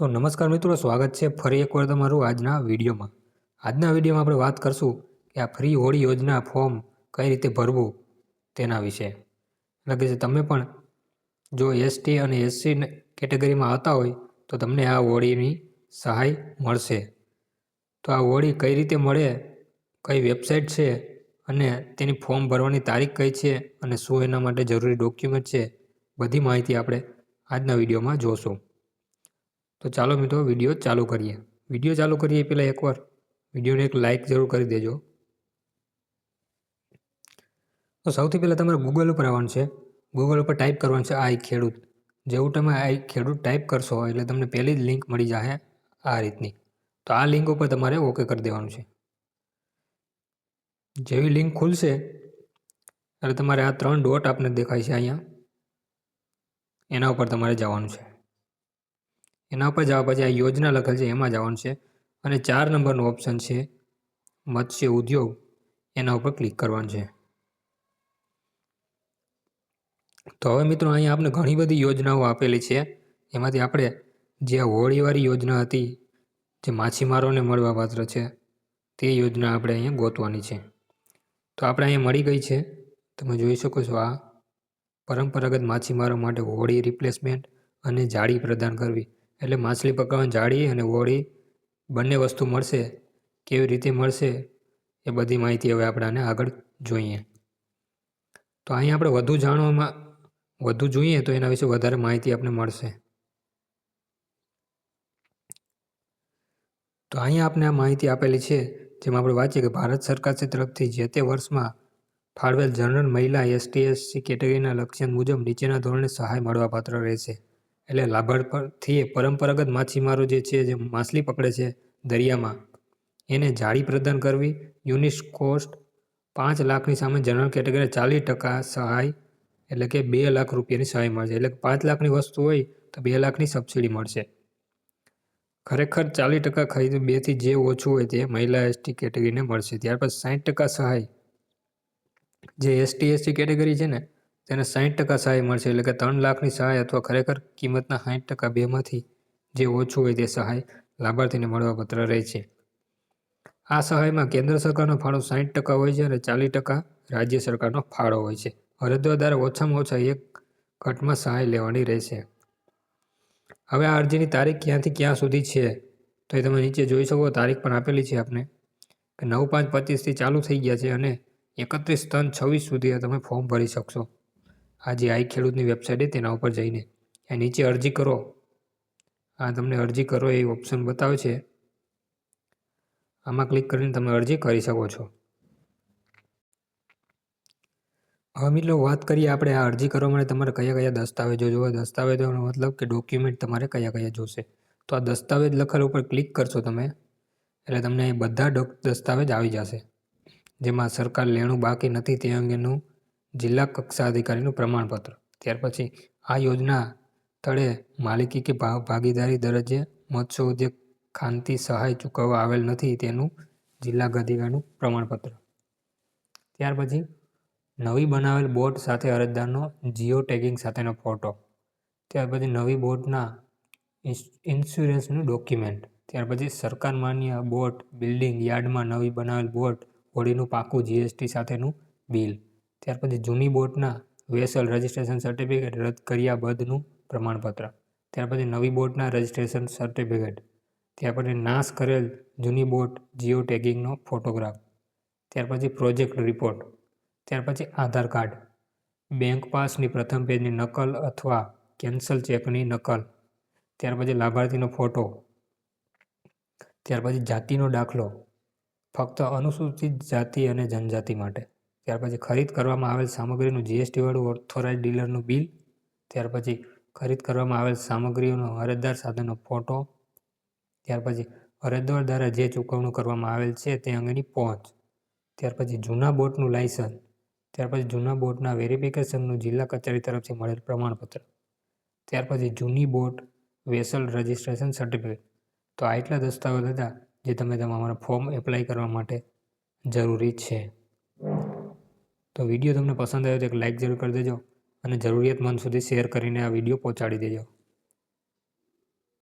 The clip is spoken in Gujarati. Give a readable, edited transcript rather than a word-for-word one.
તો નમસ્કાર મિત્રો, સ્વાગત છે ફરી એકવાર તમારું આજના વિડીયોમાં. આજના વિડીયોમાં આપણે વાત કરશું કે આ ફ્રી હોળી યોજના ફોર્મ કઈ રીતે ભરવું તેના વિશે. એટલે કે તમે પણ જો એસટી અને એસસી કેટેગરીમાં આવતા હોય તો તમને આ હોળીની સહાય મળશે. તો આ હોળી કઈ રીતે મળે, કઈ વેબસાઇટ છે અને તેની ફોર્મ ભરવાની તારીખ કઈ છે અને શું એના માટે જરૂરી ડોક્યુમેન્ટ છે, બધી માહિતી આપણે આજના વિડીયોમાં જોશું. તો ચાલો મિત્રો વિડીયો ચાલુ કરીએ. વિડીયો ચાલુ કરીએ પહેલાં એકવાર વિડીયોને એક લાઇક જરૂર કરી દેજો. તો સૌથી પહેલાં તમારે ગૂગલ ઉપર આવવાનું છે. ગૂગલ ઉપર ટાઈપ કરવાનું છે આઈ ખેડૂત. જેવું તમે આઈ ખેડૂત ટાઈપ કરશો એટલે તમને પહેલી જ લિંક મળી જશે આ રીતની. તો આ લિંક ઉપર તમારે ઓકે કરી દેવાનું છે. જેવી લિંક ખુલશે એટલે તમારે આ 3 ડોટ આપને દેખાય છે અહીંયા, એના ઉપર તમારે જવાનું છે. એના ઉપર જવા પછી આ યોજના લખેલ છે એમાં જવાનું છે અને 4 નંબરનો ઓપ્શન છે મત્સ્ય ઉદ્યોગ, એના ઉપર ક્લિક કરવાનું છે. તો હવે મિત્રો અહીંયા આપણે ઘણી બધી યોજનાઓ આપેલી છે. એમાંથી આપણે જે હોળીવાળી યોજના હતી, જે માછીમારોને મળવાપાત્ર છે, તે યોજના આપણે અહીંયા ગોતવાની છે. તો આપણે અહીંયા મળી ગઈ છે. તમે જોઈ શકો છો આ પરંપરાગત માછીમારો માટે હોળી રિપ્લેસમેન્ટ અને જાળી પ્રદાન કરવી. એટલે માછલી પકડવાની જાળી અને હોળી બંને વસ્તુ મળશે. કેવી રીતે મળશે એ બધી માહિતી હવે આપણે આને આગળ જોઈએ. તો અહીંયા આપણે વધુ જોઈએ તો એના વિશે વધારે માહિતી આપણે મળશે. તો અહીંયા આપણે આ માહિતી આપેલી છે, જેમાં આપણે વાંચીએ કે ભારત સરકાર તરફથી જે તે વર્ષમાં ફાળવેલ જનરલ મહિલા એસટી કેટેગરીના લક્ષ્યાંક મુજબ નીચેના ધોરણે સહાય મળવાપાત્ર રહેશે. એટલે લાભાર્થી પરંપરાગત માછીમારો જે છે, જે માછલી પકડે છે દરિયામાં, એને જાળી પ્રદાન કરવી. યુનિટ કોસ્ટ 5 લાખની સામે જનરલ કેટેગરી 40% સહાય, એટલે કે 2 લાખ રૂપિયાની સહાય મળશે. એટલે 5 લાખની વસ્તુ હોય તો 2 લાખની સબસિડી મળશે. ખરેખર 40% ખરીદ 2થી જે ઓછું હોય તે મહિલા એસટી કેટેગરીને મળશે. ત્યાર પછી 60% સહાય, જે એસટી કેટેગરી છે ને તેને 60% સહાય મળશે. એટલે કે 3 લાખની સહાય અથવા ખરેખર કિંમતના 60% બેમાંથી જે ઓછું હોય તે સહાય લાભાર્થીને મળવાપાત્ર રહે છે. આ સહાયમાં કેન્દ્ર સરકારનો ફાળો 60% હોય છે અને 40% રાજ્ય સરકારનો ફાળો હોય છે. અરજદાર દ્વારા ઓછામાં ઓછા એક ઘટમાં સહાય લેવાની રહેશે. હવે આ અરજીની તારીખ ક્યાંથી ક્યાં સુધી છે તો એ તમે નીચે જોઈ શકો. તારીખ પણ આપેલી છે આપણે કે 9/5/25થી ચાલુ થઈ ગયા છે અને 31/3/26 સુધી તમે ફોર્મ ભરી શકશો. આ જે આઈ ખેડૂતની વેબસાઇટ તેના ઉપર જઈને આ નીચે અરજી કરો, આ તમને અરજી કરો એ ઓપ્શન બતાવે છે. આમાં ક્લિક કરીને તમે અરજી કરી શકો છો. હવે મિત્રો વાત કરીએ આપણે આ અરજી કરવા માટે તમારે કયા કયા દસ્તાવેજો જોઈએ. દસ્તાવેજોનો મતલબ કે ડોક્યુમેન્ટ તમારે કયા કયા જોશે. તો આ દસ્તાવેજ લખેલ ઉપર ક્લિક કરશો તમે એટલે તમને બધા દસ્તાવેજ આવી જશે, જેમાં સરકાર લેણું બાકી નથી તે અંગેનું જિલ્લા કક્ષા અધિકારીનું પ્રમાણપત્ર. ત્યાર પછી આ યોજના તળે માલિકી કે ભાગીદારી દરજ્જે મત્સ્ય ઉદ્યોગ ખાનતી સહાય ચૂકવવા આવેલ નથી તેનું જિલ્લા અધિકારીનું પ્રમાણપત્ર. ત્યાર પછી નવી બનાવેલ બોટ સાથે અરજદારનો જીઓ ટેગિંગ સાથેનો ફોટો. ત્યાર પછી નવી બોટના ઇન્સ્યોરન્સનું ડોક્યુમેન્ટ. ત્યાર પછી સરકાર માન્ય બોટ બિલ્ડિંગ યાર્ડમાં નવી બનાવેલ બોટ હોડીનું પાકું જીએસટી સાથેનું બિલ. ત્યાર પછી જૂની બોટના વેસલ રજિસ્ટ્રેશન સર્ટિફિકેટ રદ કર્યા બાદનું પ્રમાણપત્ર. ત્યાર પછી નવી બોટના રજિસ્ટ્રેશન સર્ટિફિકેટ. ત્યાર પછી નાશ કરેલ જૂની બોટ જીઓ ટેગિંગનો ફોટોગ્રાફ. ત્યાર પછી પ્રોજેક્ટ રિપોર્ટ. ત્યાર પછી આધાર કાર્ડ, બેંક પાસની પ્રથમ પેજની નકલ અથવા કેન્સલ ચેકની નકલ. ત્યાર પછી લાભાર્થીનો ફોટો. ત્યાર પછી જાતિનો દાખલો, ફક્ત અનુસૂચિત જાતિ અને જનજાતિ માટે. ત્યાર પછી ખરીદ કરવામાં આવેલ સામગ્રીનું જીએસટીવાળું ઓથોરાઇઝ ડીલરનું બિલ. ત્યાર પછી ખરીદ કરવામાં આવેલ સામગ્રીનો અરજદાર સાથેનો ફોટો. ત્યાર પછી અરજદાર દ્વારા જે ચૂકવણું કરવામાં આવેલ છે તે અંગેની પહોંચ. ત્યાર પછી જૂના બોટનું લાયસન્સ. ત્યાર પછી જૂના બોટના વેરિફિકેશનનું જિલ્લા કચેરી તરફથી મળેલ પ્રમાણપત્ર. ત્યાર પછી જૂની બોટ વેસલ રજિસ્ટ્રેશન સર્ટિફિકેટ. તો આટલા દસ્તાવેજ હતા જે તમે તમારા ફોર્મ એપ્લાય કરવા માટે જરૂરી છે. તો વિડીયો તમને પસંદ આવ્યો તો એક લાઇક જરૂર કરી દેજો અને જરૂરિયાતમંદ સુધી શેર કરીને આ વિડીયો પહોંચાડી દેજો.